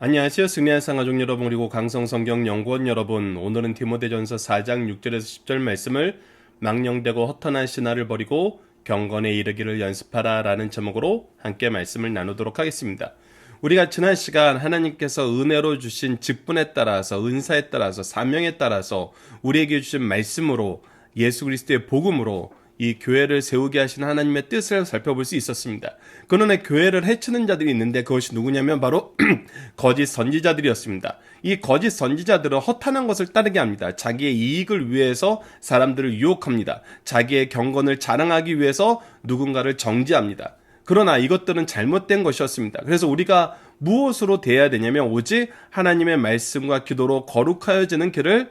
안녕하세요. 승리한 상가족 여러분, 그리고 강성성경연구원 여러분. 오늘은 디모데전서 4장 6절에서 10절 말씀을 망령되고 허탄한 신화를 버리고 경건에 이르기를 연습하라 라는 제목으로 함께 말씀을 나누도록 하겠습니다. 우리가 지난 시간 하나님께서 은혜로 주신 직분에 따라서, 은사에 따라서, 사명에 따라서 우리에게 주신 말씀으로, 예수 그리스도의 복음으로 이 교회를 세우게 하신 하나님의 뜻을 살펴볼 수 있었습니다. 그러나 교회를 해치는 자들이 있는데 그것이 누구냐면 바로 거짓 선지자들이었습니다. 이 거짓 선지자들은 허탄한 것을 따르게 합니다. 자기의 이익을 위해서 사람들을 유혹합니다. 자기의 경건을 자랑하기 위해서 누군가를 정죄합니다. 그러나 이것들은 잘못된 것이었습니다. 그래서 우리가 무엇으로 대해야 되냐면 오직 하나님의 말씀과 기도로 거룩하여지는 길을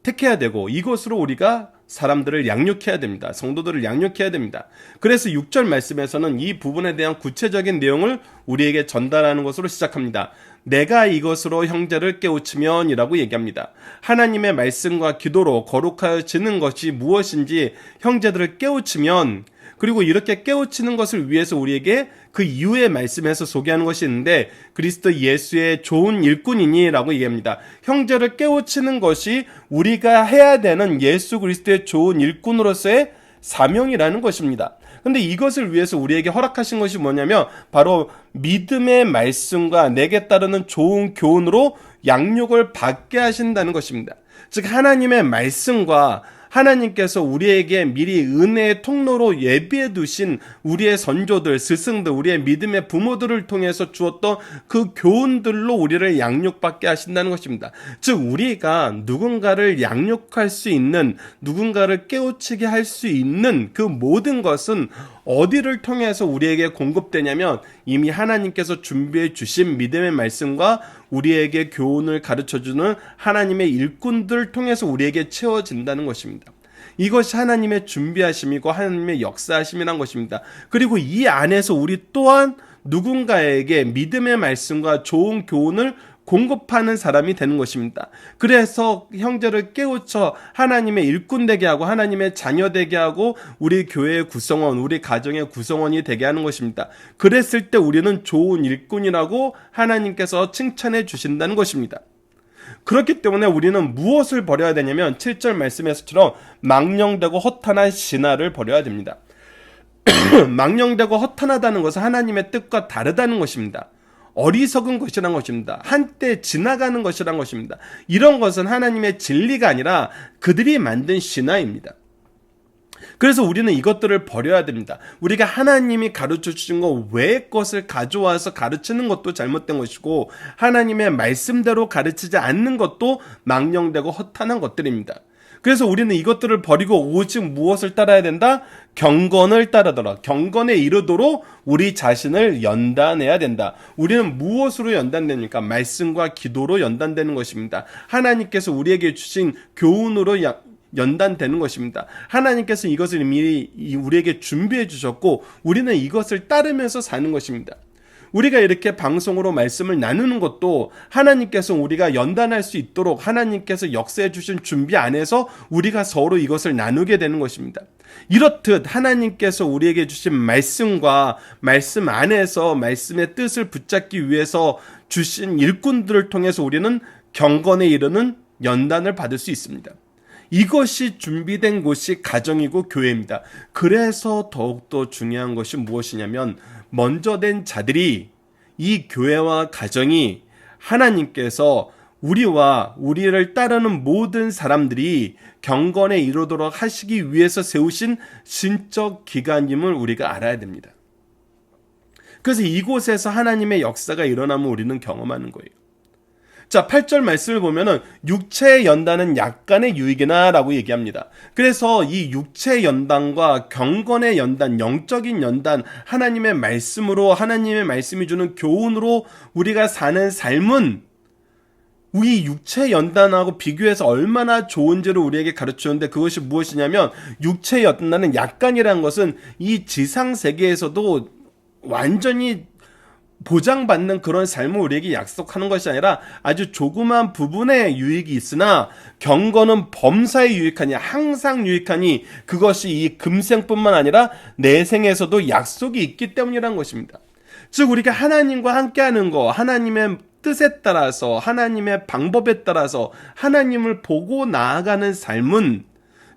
택해야 되고, 이것으로 우리가 사람들을 양육해야 됩니다. 성도들을 양육해야 됩니다. 그래서 6절 말씀에서는 이 부분에 대한 구체적인 내용을 우리에게 전달하는 것으로 시작합니다. 내가 이것으로 형제를 깨우치면 이라고 얘기합니다. 하나님의 말씀과 기도로 거룩하여지는 것이 무엇인지 형제들을 깨우치면, 그리고 이렇게 깨우치는 것을 위해서 우리에게 그 이후의 말씀에서 소개하는 것이 있는데, 그리스도 예수의 좋은 일꾼이니 라고 얘기합니다. 형제를 깨우치는 것이 우리가 해야 되는 예수 그리스도의 좋은 일꾼으로서의 사명이라는 것입니다. 근데 이것을 위해서 우리에게 허락하신 것이 뭐냐면 바로 믿음의 말씀과 내게 따르는 좋은 교훈으로 양육을 받게 하신다는 것입니다. 즉 하나님의 말씀과 하나님께서 우리에게 미리 은혜의 통로로 예비해 두신 우리의 선조들, 스승들, 우리의 믿음의 부모들을 통해서 주었던 그 교훈들로 우리를 양육받게 하신다는 것입니다. 즉 우리가 누군가를 양육할 수 있는, 누군가를 깨우치게 할 수 있는 그 모든 것은 어디를 통해서 우리에게 공급되냐면 이미 하나님께서 준비해 주신 믿음의 말씀과 우리에게 교훈을 가르쳐주는 하나님의 일꾼들을 통해서 우리에게 채워진다는 것입니다. 이것이 하나님의 준비하심이고 하나님의 역사하심이란 것입니다. 그리고 이 안에서 우리 또한 누군가에게 믿음의 말씀과 좋은 교훈을 공급하는 사람이 되는 것입니다. 그래서 형제를 깨우쳐 하나님의 일꾼 되게 하고 하나님의 자녀 되게 하고 우리 교회의 구성원, 우리 가정의 구성원이 되게 하는 것입니다. 그랬을 때 우리는 좋은 일꾼이라고 하나님께서 칭찬해 주신다는 것입니다. 그렇기 때문에 우리는 무엇을 버려야 되냐면 7절 말씀에서처럼 망령되고 허탄한 신화를 버려야 됩니다. 망령되고 허탄하다는 것은 하나님의 뜻과 다르다는 것입니다. 어리석은 것이란 것입니다. 한때 지나가는 것이란 것입니다. 이런 것은 하나님의 진리가 아니라 그들이 만든 신화입니다. 그래서 우리는 이것들을 버려야 됩니다. 우리가 하나님이 가르쳐 주신 것 외의 것을 가져와서 가르치는 것도 잘못된 것이고, 하나님의 말씀대로 가르치지 않는 것도 망령되고 허탄한 것들입니다. 그래서 우리는 이것들을 버리고 오직 무엇을 따라야 된다? 경건을 따르더라. 경건에 이르도록 우리 자신을 연단해야 된다. 우리는 무엇으로 연단됩니까? 말씀과 기도로 연단되는 것입니다. 하나님께서 우리에게 주신 교훈으로 연단되는 것입니다. 하나님께서 이것을 미리 우리에게 준비해 주셨고 우리는 이것을 따르면서 사는 것입니다. 우리가 이렇게 방송으로 말씀을 나누는 것도 하나님께서 우리가 연단할 수 있도록 하나님께서 역사해 주신 준비 안에서 우리가 서로 이것을 나누게 되는 것입니다. 이렇듯 하나님께서 우리에게 주신 말씀과 말씀 안에서 말씀의 뜻을 붙잡기 위해서 주신 일꾼들을 통해서 우리는 경건에 이르는 연단을 받을 수 있습니다. 이것이 준비된 곳이 가정이고 교회입니다. 그래서 더욱더 중요한 것이 무엇이냐면 먼저 된 자들이, 이 교회와 가정이 하나님께서 우리와 우리를 따르는 모든 사람들이 경건에 이르도록 하시기 위해서 세우신 신적 기관임을 우리가 알아야 됩니다. 그래서 이곳에서 하나님의 역사가 일어나면 우리는 경험하는 거예요. 자, 8절 말씀을 보면은 육체의 연단은 약간의 유익이나 라고 얘기합니다. 그래서 이 육체의 연단과 경건의 연단, 영적인 연단, 하나님의 말씀으로, 하나님의 말씀이 주는 교훈으로 우리가 사는 삶은 우리 육체의 연단하고 비교해서 얼마나 좋은지를 우리에게 가르치는데, 그것이 무엇이냐면 육체의 연단은 약간이라는 것은 이 지상 세계에서도 완전히 보장받는 그런 삶을 우리에게 약속하는 것이 아니라 아주 조그만 부분의 유익이 있으나 경건은 범사에 유익하니, 항상 유익하니, 그것이 이 금생뿐만 아니라 내생에서도 약속이 있기 때문이라는 것입니다. 즉 우리가 하나님과 함께하는 거, 하나님의 뜻에 따라서, 하나님의 방법에 따라서 하나님을 보고 나아가는 삶은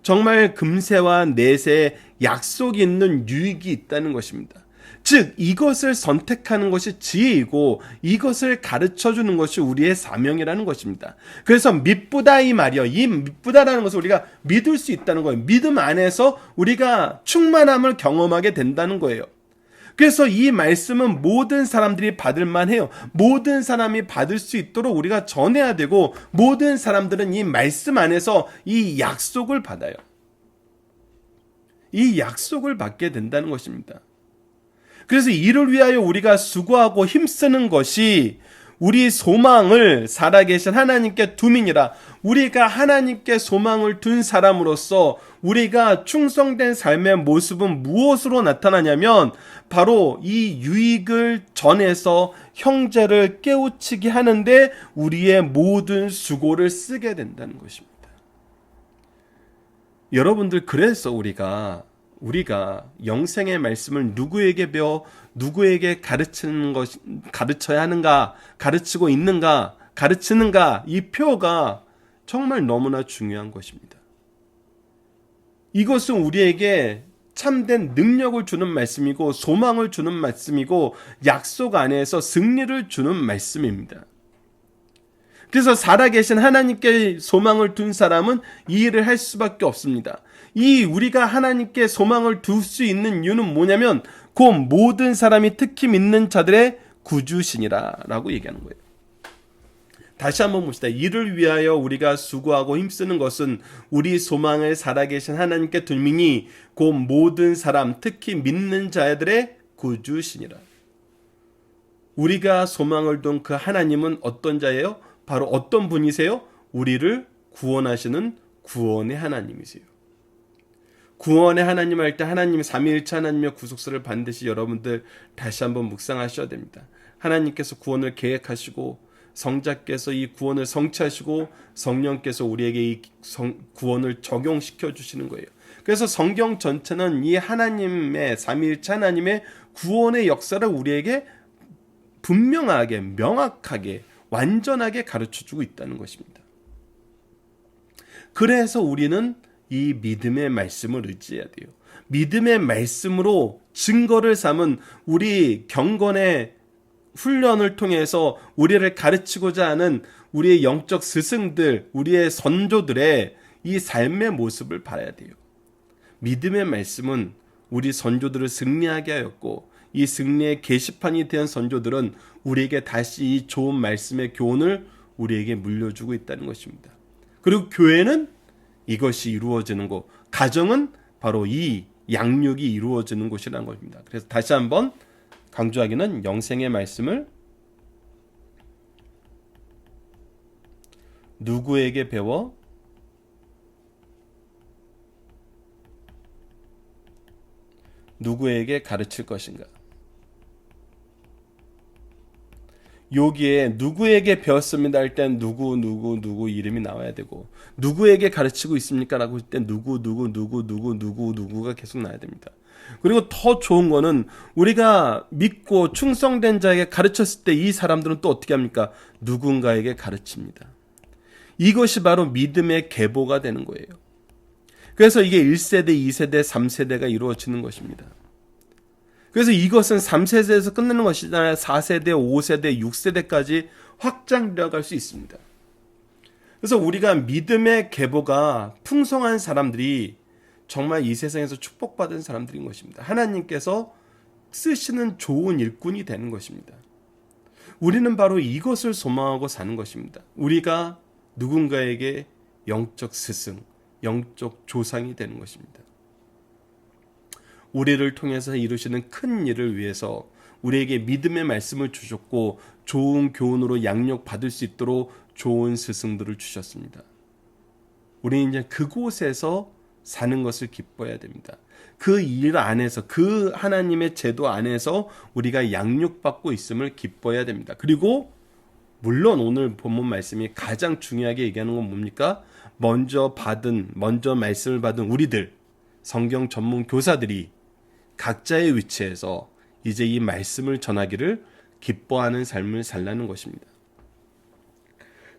정말 금세와 내세에 약속이 있는 유익이 있다는 것입니다. 즉 이것을 선택하는 것이 지혜이고 이것을 가르쳐주는 것이 우리의 사명이라는 것입니다. 그래서 믿부다 이 말이요. 이 믿부다라는 것을 우리가 믿을 수 있다는 거예요. 믿음 안에서 우리가 충만함을 경험하게 된다는 거예요. 그래서 이 말씀은 모든 사람들이 받을 만해요. 모든 사람이 받을 수 있도록 우리가 전해야 되고 모든 사람들은 이 말씀 안에서 이 약속을 받아요. 이 약속을 받게 된다는 것입니다. 그래서 이를 위하여 우리가 수고하고 힘쓰는 것이 우리 소망을 살아계신 하나님께 둠이니라. 우리가 하나님께 소망을 둔 사람으로서 우리가 충성된 삶의 모습은 무엇으로 나타나냐면 바로 이 유익을 전해서 형제를 깨우치게 하는데 우리의 모든 수고를 쓰게 된다는 것입니다. 여러분들, 그래서 우리가 영생의 말씀을 누구에게 배워 누구에게 가르쳐야 하는가, 가르치고 있는가, 가르치는가, 이 표가 정말 너무나 중요한 것입니다. 이것은 우리에게 참된 능력을 주는 말씀이고 소망을 주는 말씀이고 약속 안에서 승리를 주는 말씀입니다. 그래서 살아계신 하나님께 소망을 둔 사람은 이 일을 할 수밖에 없습니다. 우리가 하나님께 소망을 둘 수 있는 이유는 뭐냐면 곧 모든 사람이 특히 믿는 자들의 구주시니라 라고 얘기하는 거예요. 다시 한번 봅시다. 이를 위하여 우리가 수고하고 힘쓰는 것은 우리 소망을 살아계신 하나님께 둘미니 곧 모든 사람 특히 믿는 자들의 구주시니라. 우리가 소망을 둔 그 하나님은 어떤 자예요? 바로 어떤 분이세요? 우리를 구원하시는 구원의 하나님이세요. 구원의 하나님 할 때 하나님 삼위일체 하나님의 구속사를 반드시 여러분들 다시 한번 묵상하셔야 됩니다. 하나님께서 구원을 계획하시고 성자께서 이 구원을 성취하시고 성령께서 우리에게 이 구원을 적용시켜 주시는 거예요. 그래서 성경 전체는 이 하나님의 삼위일체 하나님의 구원의 역사를 우리에게 분명하게 명확하게 완전하게 가르쳐주고 있다는 것입니다. 그래서 우리는 이 믿음의 말씀을 의지해야 돼요. 믿음의 말씀으로 증거를 삼은 우리 경건의 훈련을 통해서 우리를 가르치고자 하는 우리의 영적 스승들, 우리의 선조들의 이 삶의 모습을 봐야 돼요. 믿음의 말씀은 우리 선조들을 승리하게 하였고 이 승리의 게시판이 된 선조들은 우리에게 다시 이 좋은 말씀의 교훈을 우리에게 물려주고 있다는 것입니다. 그리고 교회는 이것이 이루어지는 곳, 가정은 바로 이 양육이 이루어지는 곳이라는 것입니다. 그래서 다시 한번 강조하기는 영생의 말씀을 누구에게 배워 누구에게 가르칠 것인가. 여기에 누구에게 배웠습니다 할 땐 누구 이름이 나와야 되고 누구에게 가르치고 있습니까 라고 할 땐 누구가 계속 나와야 됩니다. 그리고 더 좋은 거는 우리가 믿고 충성된 자에게 가르쳤을 때 이 사람들은 또 어떻게 합니까? 누군가에게 가르칩니다. 이것이 바로 믿음의 계보가 되는 거예요. 그래서 이게 1세대, 2세대, 3세대가 이루어지는 것입니다. 그래서 이것은 3세대에서 끝내는 것이잖아요. 4세대, 5세대, 6세대까지 확장되어 갈 수 있습니다. 그래서 우리가 믿음의 계보가 풍성한 사람들이 정말 이 세상에서 축복받은 사람들인 것입니다. 하나님께서 쓰시는 좋은 일꾼이 되는 것입니다. 우리는 바로 이것을 소망하고 사는 것입니다. 우리가 누군가에게 영적 스승, 영적 조상이 되는 것입니다. 우리를 통해서 이루시는 큰 일을 위해서 우리에게 믿음의 말씀을 주셨고 좋은 교훈으로 양육받을 수 있도록 좋은 스승들을 주셨습니다. 우리는 이제 그곳에서 사는 것을 기뻐해야 됩니다. 그 일 안에서, 그 하나님의 제도 안에서 우리가 양육받고 있음을 기뻐해야 됩니다. 그리고 물론 오늘 본문 말씀이 가장 중요하게 얘기하는 건 뭡니까? 먼저 말씀을 받은 우리들, 성경 전문 교사들이 각자의 위치에서 이제 이 말씀을 전하기를 기뻐하는 삶을 살라는 것입니다.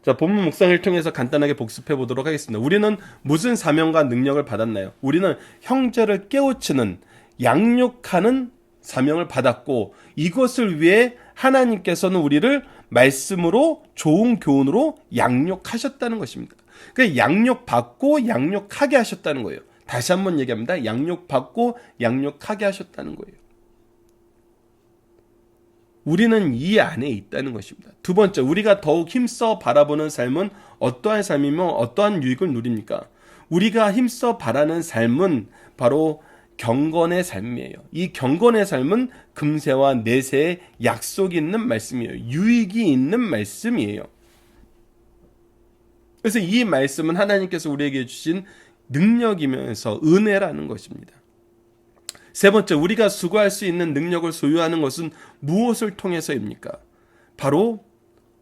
자, 본문 묵상을 통해서 간단하게 복습해 보도록 하겠습니다. 우리는 무슨 사명과 능력을 받았나요? 우리는 형제를 깨우치는, 양육하는 사명을 받았고, 이것을 위해 하나님께서는 우리를 말씀으로, 좋은 교훈으로 양육하셨다는 것입니다. 그러니까 양육받고 양육하게 하셨다는 거예요. 다시 한번 얘기합니다. 양육받고 양육하게 하셨다는 거예요. 우리는 이 안에 있다는 것입니다. 두 번째, 우리가 더욱 힘써 바라보는 삶은 어떠한 삶이며 어떠한 유익을 누립니까? 우리가 힘써 바라는 삶은 바로 경건의 삶이에요. 이 경건의 삶은 금세와 내세의 약속이 있는 말씀이에요. 유익이 있는 말씀이에요. 그래서 이 말씀은 하나님께서 우리에게 주신 능력이면서 은혜라는 것입니다. 세 번째, 우리가 수고할 수 있는 능력을 소유하는 것은 무엇을 통해서입니까? 바로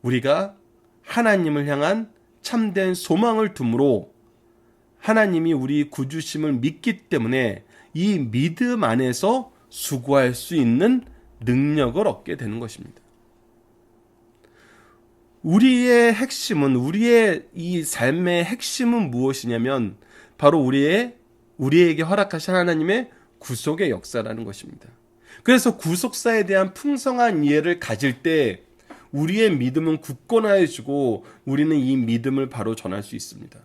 우리가 하나님을 향한 참된 소망을 둠으로 하나님이 우리 구주심을 믿기 때문에 이 믿음 안에서 수고할 수 있는 능력을 얻게 되는 것입니다. 우리의 핵심은, 우리의 이 삶의 핵심은 무엇이냐면 바로 우리에게 허락하신 하나님의 구속의 역사라는 것입니다. 그래서 구속사에 대한 풍성한 이해를 가질 때 우리의 믿음은 굳건해지고 우리는 이 믿음을 바로 전할 수 있습니다.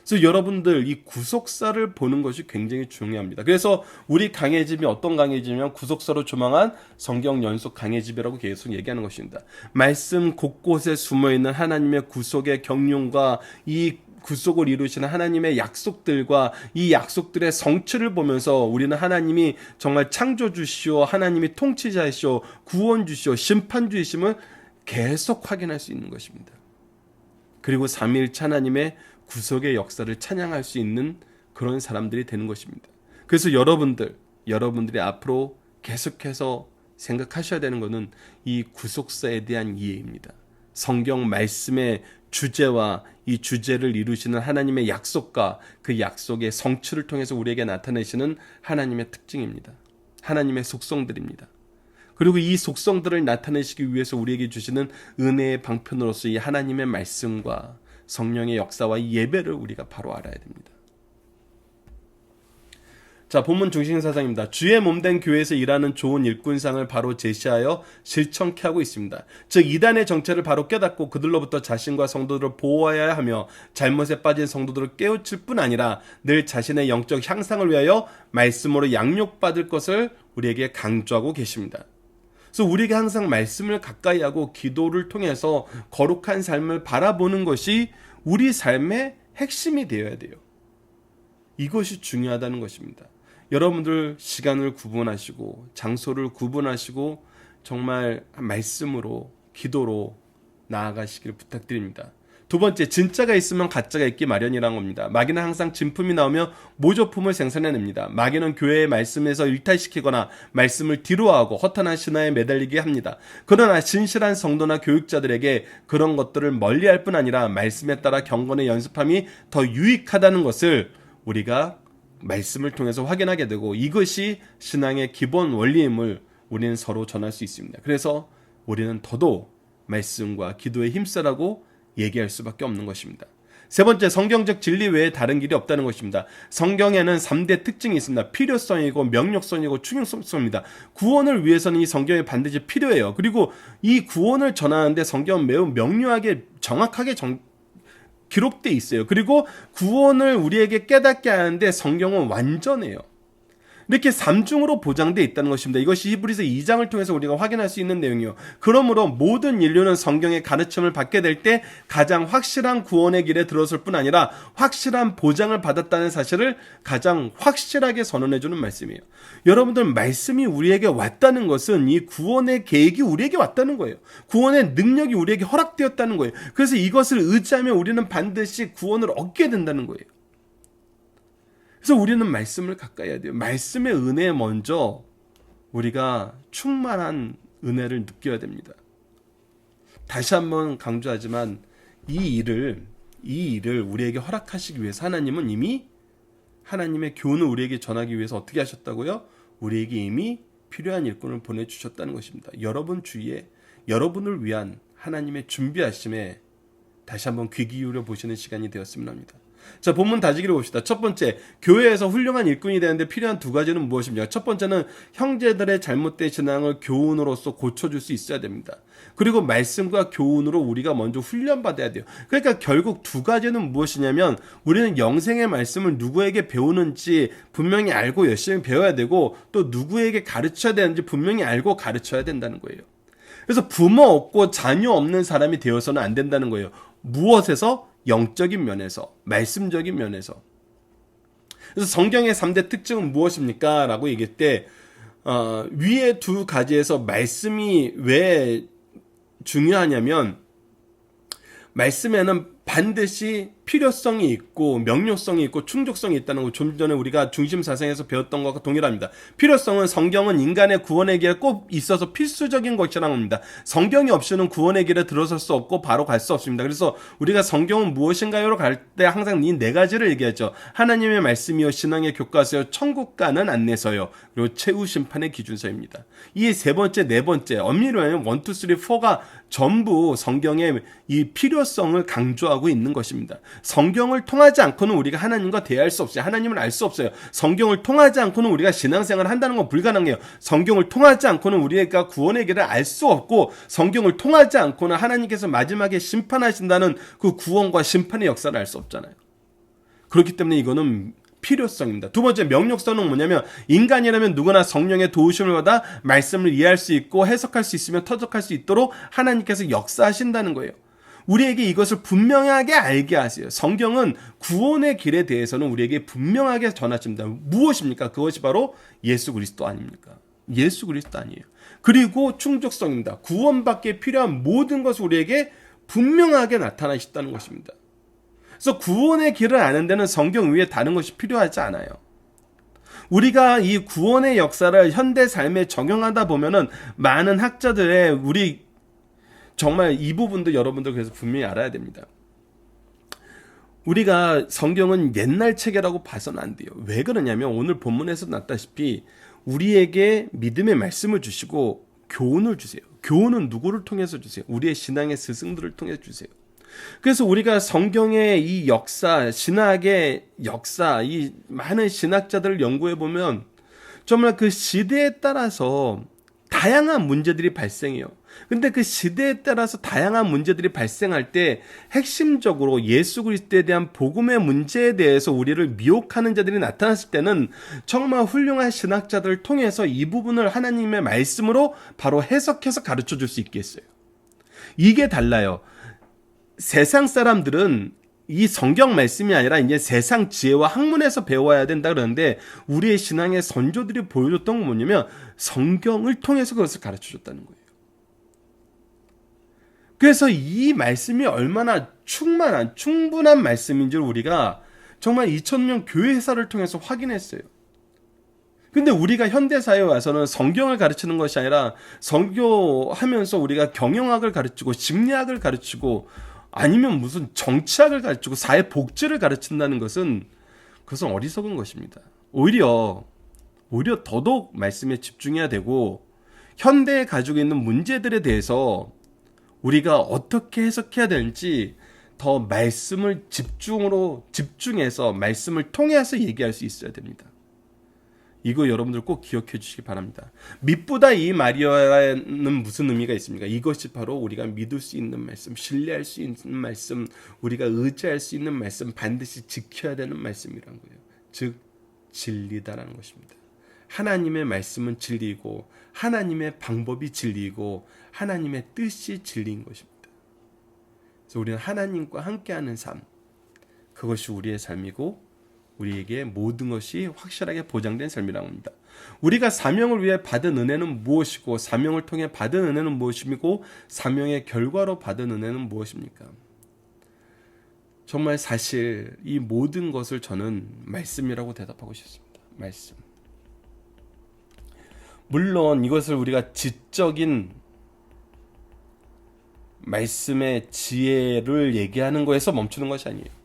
그래서 여러분들 이 구속사를 보는 것이 굉장히 중요합니다. 그래서 우리 강해집이 어떤 강해집이냐면 구속사로 조망한 성경 연속 강해집이라고 계속 얘기하는 것입니다. 말씀 곳곳에 숨어있는 하나님의 구속의 경륜과 이 구속을 이루시는 하나님의 약속들과 이 약속들의 성취를 보면서 우리는 하나님이 정말 창조주시오, 하나님이 통치자이시오, 구원주시오, 심판주이심을 계속 확인할 수 있는 것입니다. 그리고 삼위일체 하나님의 구속의 역사를 찬양할 수 있는 그런 사람들이 되는 것입니다. 그래서 여러분들이 앞으로 계속해서 생각하셔야 되는 것은 이 구속사에 대한 이해입니다. 성경 말씀의 주제와 이 주제를 이루시는 하나님의 약속과 그 약속의 성취를 통해서 우리에게 나타내시는 하나님의 특징입니다. 하나님의 속성들입니다. 그리고 이 속성들을 나타내시기 위해서 우리에게 주시는 은혜의 방편으로서 이 하나님의 말씀과 성령의 역사와 이 예배를 우리가 바로 알아야 됩니다. 자, 본문 중심 사상입니다. 주의 몸된 교회에서 일하는 좋은 일꾼상을 바로 제시하여 실천케 하고 있습니다. 즉 이단의 정체를 바로 깨닫고 그들로부터 자신과 성도들을 보호해야 하며 잘못에 빠진 성도들을 깨우칠 뿐 아니라 늘 자신의 영적 향상을 위하여 말씀으로 양육받을 것을 우리에게 강조하고 계십니다. 그래서 우리에게 항상 말씀을 가까이 하고 기도를 통해서 거룩한 삶을 바라보는 것이 우리 삶의 핵심이 되어야 돼요. 이것이 중요하다는 것입니다. 여러분들 시간을 구분하시고 장소를 구분하시고 정말 말씀으로 기도로 나아가시길 부탁드립니다. 두 번째, 진짜가 있으면 가짜가 있기 마련이라는 겁니다. 마귀는 항상 진품이 나오며 모조품을 생산해냅니다. 마귀는 교회의 말씀에서 일탈시키거나 말씀을 뒤로하고 허탄한 신화에 매달리게 합니다. 그러나 진실한 성도나 교육자들에게 그런 것들을 멀리할 뿐 아니라 말씀에 따라 경건의 연습함이 더 유익하다는 것을 우리가 말씀을 통해서 확인하게 되고 이것이 신앙의 기본 원리임을 우리는 서로 전할 수 있습니다. 그래서 우리는 더더욱 말씀과 기도에 힘쓰라고 얘기할 수밖에 없는 것입니다. 세 번째, 성경적 진리 외에 다른 길이 없다는 것입니다. 성경에는 3대 특징이 있습니다. 필요성이고 명령성이고 충용성입니다. 구원을 위해서는 이 성경이 반드시 필요해요. 그리고 이 구원을 전하는데 성경은 매우 명료하게 정확하게 기록돼 있어요. 그리고 구원을 우리에게 깨닫게 하는데 성경은 완전해요. 이렇게 삼중으로 보장되어 있다는 것입니다. 이것이 히브리서 2장을 통해서 우리가 확인할 수 있는 내용이요. 그러므로 모든 인류는 성경의 가르침을 받게 될 때 가장 확실한 구원의 길에 들어설 뿐 아니라 확실한 보장을 받았다는 사실을 가장 확실하게 선언해주는 말씀이에요. 여러분들, 말씀이 우리에게 왔다는 것은 이 구원의 계획이 우리에게 왔다는 거예요. 구원의 능력이 우리에게 허락되었다는 거예요. 그래서 이것을 의지하면 우리는 반드시 구원을 얻게 된다는 거예요. 그래서 우리는 말씀을 가까이 해야 돼요. 말씀의 은혜에 먼저 우리가 충만한 은혜를 느껴야 됩니다. 다시 한번 강조하지만 이 일을 우리에게 허락하시기 위해서 하나님은 이미 하나님의 교훈을 우리에게 전하기 위해서 어떻게 하셨다고요? 우리에게 이미 필요한 일꾼을 보내주셨다는 것입니다. 여러분 주위에 여러분을 위한 하나님의 준비하심에 다시 한번 귀 기울여 보시는 시간이 되었으면 합니다. 자, 본문 다지기를 봅시다. 첫 번째, 교회에서 훌륭한 일꾼이 되는데 필요한 두 가지는 무엇입니까? 첫 번째는 형제들의 잘못된 신앙을 교훈으로서 고쳐줄 수 있어야 됩니다. 그리고 말씀과 교훈으로 우리가 먼저 훈련받아야 돼요. 그러니까 결국 두 가지는 무엇이냐면 우리는 영생의 말씀을 누구에게 배우는지 분명히 알고 열심히 배워야 되고 또 누구에게 가르쳐야 되는지 분명히 알고 가르쳐야 된다는 거예요. 그래서 부모 없고 자녀 없는 사람이 되어서는 안 된다는 거예요. 무엇에서? 영적인 면에서, 말씀적인 면에서. 그래서 성경의 3대 특징은 무엇입니까? 라고 얘기할 때 위에 두 가지에서 말씀이 왜 중요하냐면 말씀에는 반드시 필요성이 있고 명료성이 있고 충족성이 있다는 거 좀 전에 우리가 중심사상에서 배웠던 것과 동일합니다. 필요성은 성경은 인간의 구원의 길에 꼭 있어서 필수적인 것이라는 겁니다. 성경이 없이는 구원의 길에 들어설 수 없고 바로 갈 수 없습니다. 그래서 우리가 성경은 무엇인가요로 갈 때 항상 이 네 가지를 얘기하죠. 하나님의 말씀이요 신앙의 교과서요 천국가는 안내서요 그리고 최후 심판의 기준서입니다. 이 세 번째 네 번째 엄밀히 말하면 1, 2, 3, 4가 전부 성경의 이 필요성을 강조하고 있는 것입니다. 성경을 통하지 않고는 우리가 하나님과 대화할 수 없어요. 하나님을 알 수 없어요. 성경을 통하지 않고는 우리가 신앙생활을 한다는 건 불가능해요. 성경을 통하지 않고는 우리가 구원의 길을 알 수 없고 성경을 통하지 않고는 하나님께서 마지막에 심판하신다는 그 구원과 심판의 역사를 알 수 없잖아요. 그렇기 때문에 이거는 필요성입니다. 두 번째 명료성은 뭐냐면 인간이라면 누구나 성령의 도우심을 받아 말씀을 이해할 수 있고 해석할 수 있으며 터득할 수 있도록 하나님께서 역사하신다는 거예요. 우리에게 이것을 분명하게 알게 하세요. 성경은 구원의 길에 대해서는 우리에게 분명하게 전하십니다. 무엇입니까? 그것이 바로 예수 그리스도 아닙니까? 예수 그리스도 아니에요. 그리고 충족성입니다. 구원받기에 필요한 모든 것을 우리에게 분명하게 나타나셨다는 것입니다. 그래서 구원의 길을 아는 데는 성경 외에 다른 것이 필요하지 않아요. 우리가 이 구원의 역사를 현대 삶에 적용하다 보면은 많은 학자들의 우리 정말 이 부분도 여러분들 그래서 분명히 알아야 됩니다. 우리가 성경은 옛날 책이라고 봐서는 안 돼요. 왜 그러냐면 오늘 본문에서 났다시피 우리에게 믿음의 말씀을 주시고 교훈을 주세요. 교훈은 누구를 통해서 주세요? 우리의 신앙의 스승들을 통해서 주세요. 그래서 우리가 성경의 이 역사, 신학의 역사, 이 많은 신학자들을 연구해 보면 정말 그 시대에 따라서 다양한 문제들이 발생해요. 근데 그 시대에 따라서 다양한 문제들이 발생할 때 핵심적으로 예수 그리스도에 대한 복음의 문제에 대해서 우리를 미혹하는 자들이 나타났을 때는 정말 훌륭한 신학자들을 통해서 이 부분을 하나님의 말씀으로 바로 해석해서 가르쳐 줄 수 있겠어요. 이게 달라요. 세상 사람들은 이 성경 말씀이 아니라 이제 세상 지혜와 학문에서 배워야 된다 그러는데 우리의 신앙의 선조들이 보여줬던 건 뭐냐면 성경을 통해서 그것을 가르쳐 줬다는 거예요. 그래서 이 말씀이 얼마나 충분한 말씀인지를 우리가 정말 2000년 교회사를 통해서 확인했어요. 근데 우리가 현대사회에 와서는 성경을 가르치는 것이 아니라 선교하면서 우리가 경영학을 가르치고 심리학을 가르치고 아니면 무슨 정치학을 가르치고 사회복지를 가르친다는 것은 그것은 어리석은 것입니다. 오히려 더더욱 말씀에 집중해야 되고 현대에 가지고 있는 문제들에 대해서 우리가 어떻게 해석해야 되는지 더 말씀을 집중해서 말씀을 통해서 얘기할 수 있어야 됩니다. 이거 여러분들 꼭 기억해 주시기 바랍니다. 믿보다 이 말이라는 무슨 의미가 있습니까? 이것이 바로 우리가 믿을 수 있는 말씀, 신뢰할 수 있는 말씀, 우리가 의지할 수 있는 말씀, 반드시 지켜야 되는 말씀이란 거예요. 즉 진리다라는 것입니다. 하나님의 말씀은 진리이고 하나님의 방법이 진리이고 하나님의 뜻이 진리인 것입니다. 그래서 우리는 하나님과 함께하는 삶, 그것이 우리의 삶이고 우리에게 모든 것이 확실하게 보장된 삶이라고 합니다. 우리가 사명을 위해 받은 은혜는 무엇이고 사명을 통해 받은 은혜는 무엇이고 사명의 결과로 받은 은혜는 무엇입니까? 정말 사실 이 모든 것을 저는 말씀이라고 대답하고 싶습니다. 말씀. 물론 이것을 우리가 지적인 말씀의 지혜를 얘기하는 거에서 멈추는 것이 아니에요.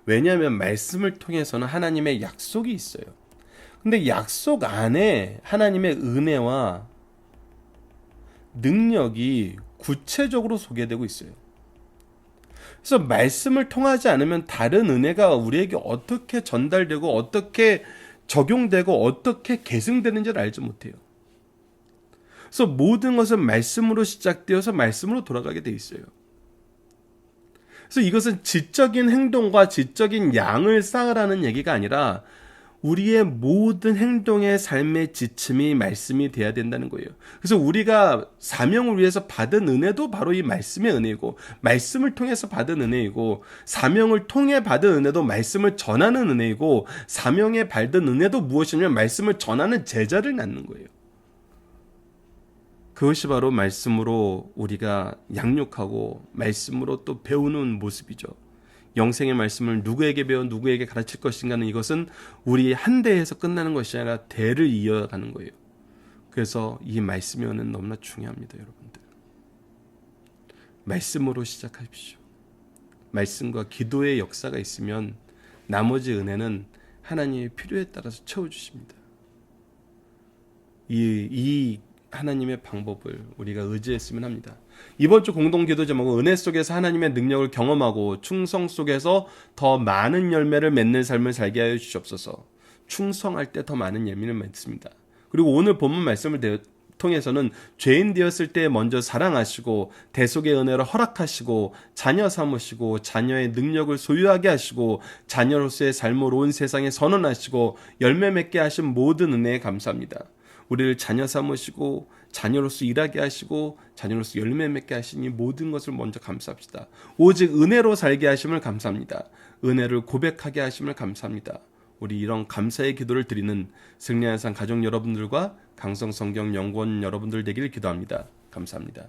왜냐하면 말씀을 통해서는 하나님의 약속이 있어요. 근데 약속 안에 하나님의 은혜와 능력이 구체적으로 소개되고 있어요. 그래서 말씀을 통하지 않으면 다른 은혜가 우리에게 어떻게 전달되고 어떻게 적용되고 어떻게 계승되는지를 알지 못해요. 그래서 모든 것은 말씀으로 시작되어서 말씀으로 돌아가게 돼 있어요. 그래서 이것은 지적인 행동과 지적인 양을 쌓으라는 얘기가 아니라 우리의 모든 행동의 삶의 지침이 말씀이 돼야 된다는 거예요. 그래서 우리가 사명을 위해서 받은 은혜도 바로 이 말씀의 은혜이고, 말씀을 통해서 받은 은혜이고, 사명을 통해 받은 은혜도 말씀을 전하는 은혜이고, 사명에 받은 은혜도 무엇이냐면 말씀을 전하는 제자를 낳는 거예요. 그것이 바로 말씀으로 우리가 양육하고 말씀으로 또 배우는 모습이죠. 영생의 말씀을 누구에게 배워 누구에게 가르칠 것인가는 이것은 우리 한 대에서 끝나는 것이 아니라 대를 이어가는 거예요. 그래서 이 말씀의 은혜는 너무나 중요합니다, 여러분들. 말씀으로 시작하십시오. 말씀과 기도의 역사가 있으면 나머지 은혜는 하나님의 필요에 따라서 채워주십니다. 이 하나님의 방법을 우리가 의지했으면 합니다. 이번 주 공동기도 제목은 은혜 속에서 하나님의 능력을 경험하고 충성 속에서 더 많은 열매를 맺는 삶을 살게 하여 주시옵소서. 충성할 때 더 많은 열매를 맺습니다. 그리고 오늘 본문 말씀을 통해서는 죄인 되었을 때 먼저 사랑하시고 대속의 은혜를 허락하시고 자녀 삼으시고 자녀의 능력을 소유하게 하시고 자녀로서의 삶을 온 세상에 선언하시고 열매 맺게 하신 모든 은혜에 감사합니다. 우리를 자녀 삼으시고 자녀로서 일하게 하시고 자녀로서 열매 맺게 하시니 모든 것을 먼저 감사합시다. 오직 은혜로 살게 하심을 감사합니다. 은혜를 고백하게 하심을 감사합니다. 우리 이런 감사의 기도를 드리는 승리한 삶 가족 여러분들과 강성성경 연구원 여러분들 되기를 기도합니다. 감사합니다.